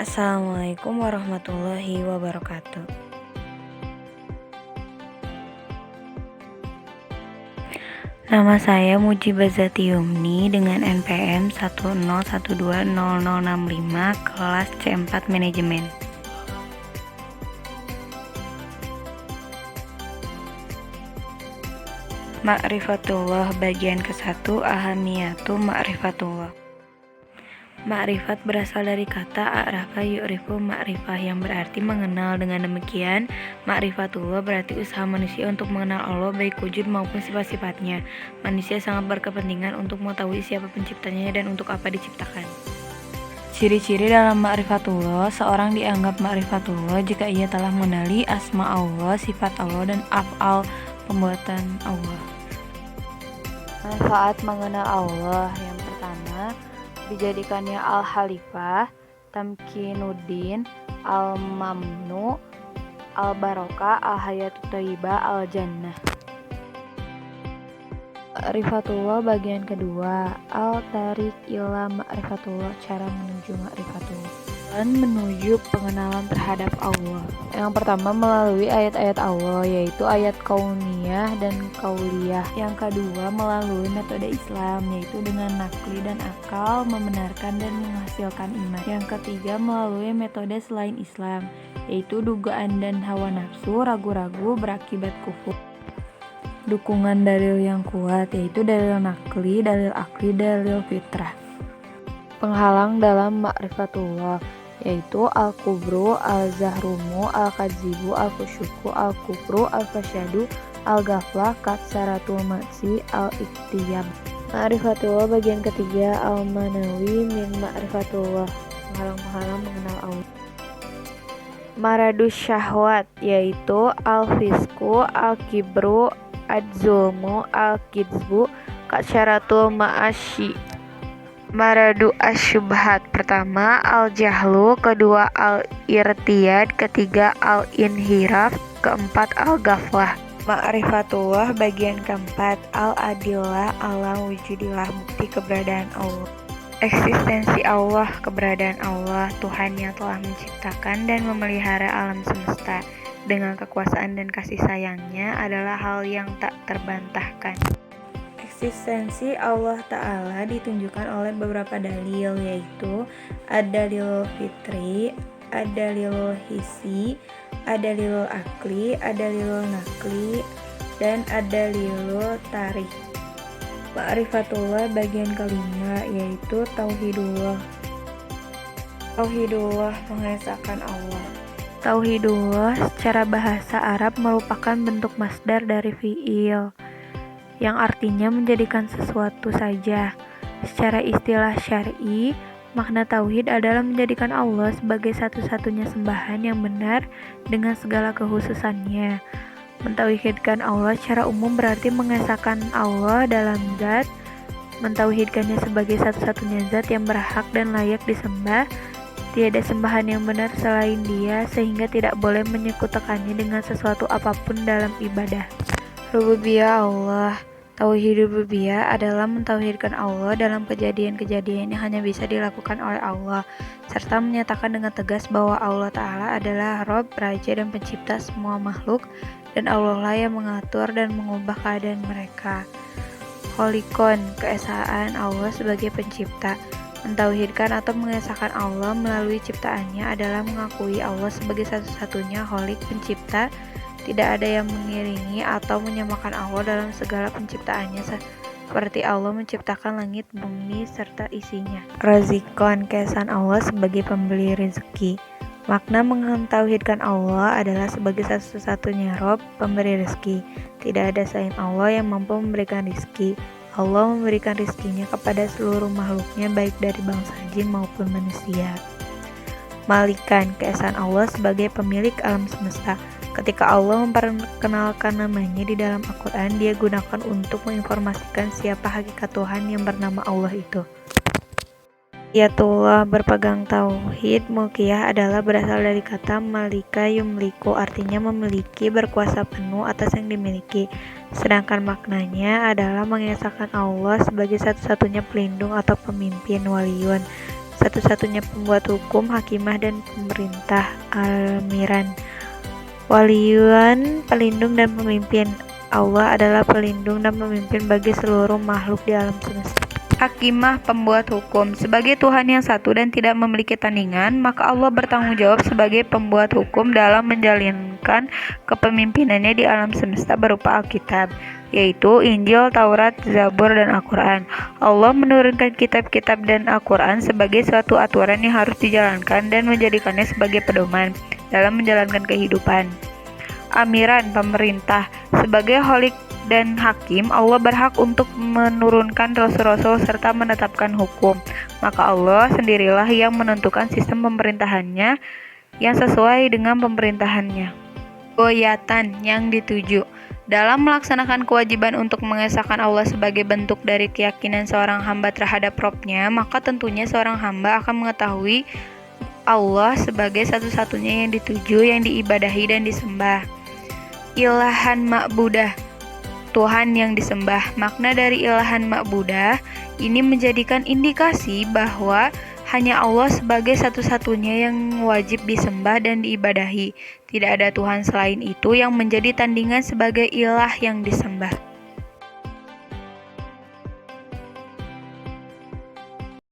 Assalamualaikum warahmatullahi wabarakatuh. Nama saya Mujibah Zati Yumni dengan NPM 101200065 kelas C4 Manajemen. Ma'rifatullah bagian ke-1 Ahamiyatu Ma'rifatullah. Ma'rifat berasal dari kata a'rafa yu'rifu ma'rifah yang berarti mengenal. Dengan demikian, ma'rifatullah berarti usaha manusia untuk mengenal Allah baik wujud maupun sifat-sifatnya. Manusia sangat berkepentingan untuk mengetahui siapa penciptanya dan untuk apa diciptakan. Ciri-ciri dalam ma'rifatullah, seorang dianggap ma'rifatullah jika ia telah mengenali asma Allah, sifat Allah, dan af'al perbuatan Allah. Manfaat mengenal Allah. Yang pertama, dijadikannya al-Khalifah, Tamkinuddin, al-Mamnu, al-Barokah, al-Hayatut Thayyibah, al-Jannah. Ma'rifatullah bagian kedua, al-Tariq ila Ma'rifatullah, cara menuju Ma'rifatullah dan menuju pengenalan terhadap Allah. Yang pertama melalui ayat-ayat Allah, yaitu ayat kauniyah dan kauliyah. Yang kedua melalui metode Islam, yaitu dengan nakli dan akal, membenarkan dan menghasilkan iman. Yang ketiga melalui metode selain Islam, yaitu dugaan dan hawa nafsu, ragu-ragu berakibat kufur. Dukungan dalil yang kuat, yaitu dalil nakli, dalil akli, dalil fitrah. Penghalang dalam ma'rifatullah, yaitu al-kubru, al-zahrumu, al-kadzibu, al-kusyuku, al-kufru, al-fasyadu, al-ghaflah, katsaratul maksi, al-iktiyab. Ma'rifatullah bagian ketiga, al-manawi min ma'rifatullah, penghalang-penghalang mengenal Allah. Maradus syahwat, yaitu al-fisku, al-kibru, ad-zulmu, al-kidzbu, katsaratul ma'asyi. Maradu asyubhat, pertama al-jahlu, kedua al-irtiyad, ketiga al-inhiraf, keempat al-ghaflah. Ma'rifatullah bagian keempat, al-adillah ala wujudillah, bukti keberadaan Allah. Eksistensi Allah, keberadaan Allah, Tuhan yang telah menciptakan dan memelihara alam semesta dengan kekuasaan dan kasih sayangnya adalah hal yang tak terbantahkan. Eksistensi Allah Ta'ala ditunjukkan oleh beberapa dalil, yaitu ad-dalilul fitri, ad-dalilul hissi, ad-dalilul akli, ad-dalilul nakli, dan ad-dalilul tarikh. Ma'rifatullah bagian kelima, yaitu tauhidullah. Tauhidullah mengesahkan Allah. Tauhidullah secara bahasa Arab merupakan bentuk masdar dari fi'il, yang artinya menjadikan sesuatu saja. Secara istilah syar'i, makna tauhid adalah menjadikan Allah sebagai satu-satunya sembahan yang benar dengan segala kekhususannya. Mentauhidkan Allah secara umum berarti mengesahkan Allah dalam zat, mentauhidkannya sebagai satu-satunya zat yang berhak dan layak disembah, tiada sembahan yang benar selain Dia, sehingga tidak boleh menyekutukannya dengan sesuatu apapun dalam ibadah. Rububiyah Allah. Tauhid rububiyah adalah mentauhidkan Allah dalam kejadian-kejadian yang hanya bisa dilakukan oleh Allah, serta menyatakan dengan tegas bahwa Allah Ta'ala adalah Rabb, Raja dan Pencipta semua makhluk, dan Allah lah yang mengatur dan mengubah keadaan mereka. Kholikon, keesaan Allah sebagai pencipta. Mentauhidkan atau mengesahkan Allah melalui ciptaannya adalah mengakui Allah sebagai satu-satunya kholik, pencipta. Tidak ada yang mengiringi atau menyamakan Allah dalam segala penciptaannya, seperti Allah menciptakan langit, bumi, serta isinya. Razikon, keesaan Allah sebagai pemberi rezeki. Makna mentauhidkan Allah adalah sebagai satu-satunya Rabb, pemberi rezeki. Tidak ada selain Allah yang mampu memberikan rezeki. Allah memberikan rezekinya kepada seluruh makhluknya, baik dari bangsa jin maupun manusia. Malikan, keesaan Allah sebagai pemilik alam semesta. Ketika Allah memperkenalkan namanya di dalam Al-Quran, Dia gunakan untuk menginformasikan siapa hakikat Tuhan yang bernama Allah itu. Yatullah, berpegang tauhid mulkiyah adalah berasal dari kata malika yumliku, artinya memiliki, berkuasa penuh atas yang dimiliki. Sedangkan maknanya adalah mengesahkan Allah sebagai satu-satunya pelindung atau pemimpin, waliyun, satu-satunya pembuat hukum, hakimah, dan pemerintah. Amiran, waliyun, pelindung dan pemimpin. Allah adalah pelindung dan pemimpin bagi seluruh makhluk di alam semesta. Hakimah, pembuat hukum. Sebagai Tuhan yang satu dan tidak memiliki tandingan, maka Allah bertanggung jawab sebagai pembuat hukum dalam menjalankan kepemimpinannya di alam semesta berupa Alkitab, yaitu Injil, Taurat, Zabur, dan Al-Quran. Allah menurunkan kitab-kitab dan Al-Quran sebagai suatu aturan yang harus dijalankan dan menjadikannya sebagai pedoman dalam menjalankan kehidupan. Amiran, pemerintah. Sebagai Khalik dan Hakim, Allah berhak untuk menurunkan rasul-rasul serta menetapkan hukum. Maka Allah sendirilah yang menentukan sistem pemerintahannya yang sesuai dengan pemerintahannya. Goyatan yang dituju. Dalam melaksanakan kewajiban untuk mengesahkan Allah sebagai bentuk dari keyakinan seorang hamba terhadap Robnya, maka tentunya seorang hamba akan mengetahui Allah sebagai satu-satunya yang dituju, yang diibadahi dan disembah. Ilahan ma'budah, Tuhan yang disembah. Makna dari ilahan ma'budah ini menjadikan indikasi bahwa hanya Allah sebagai satu-satunya yang wajib disembah dan diibadahi. Tidak ada Tuhan selain itu yang menjadi tandingan sebagai ilah yang disembah.